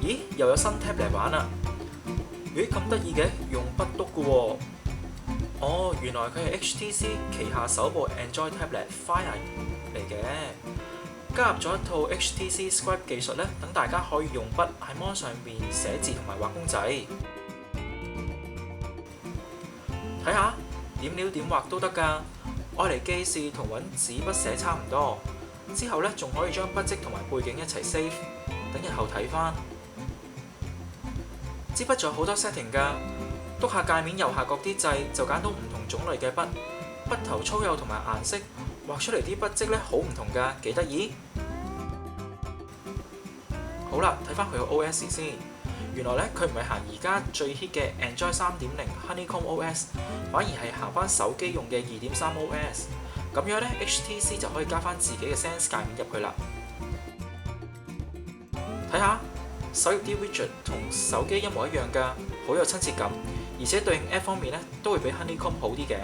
咦，又有新 tab 嚟玩啦！咦，咁得意嘅，用筆篤嘅喎。哦，原來佢係 HTC 旗下首部 Android tablet Fire 嚟嘅，加入咗一套 HTC Scribe 技術咧，等大家可以用筆喺 mon 上面寫字同埋畫公仔。睇下點料點畫都得㗎，愛嚟記事同揾紙筆寫差唔多。之後咧仲可以將筆跡同埋背景一齊 save， 等日後睇返。支筆仲有好多 setting 㗎，篤下界面右下角啲掣就揀到唔同種類嘅筆，筆頭粗幼同埋顏色，畫出嚟啲筆跡咧好唔同㗎，幾得意。好啦，睇返佢個 OS 先。原來咧佢唔係行而家最 hit 嘅 Android 3.0 Honeycomb OS， 反而係行翻手機用嘅2.3 OS。咁樣咧 HTC 就可以加翻自己嘅 Sense 界面入去啦。睇下首頁啲 widget 同手機一模一樣㗎，好有親切感，而且對應 App 方面咧都會比 Honeycomb 好啲嘅。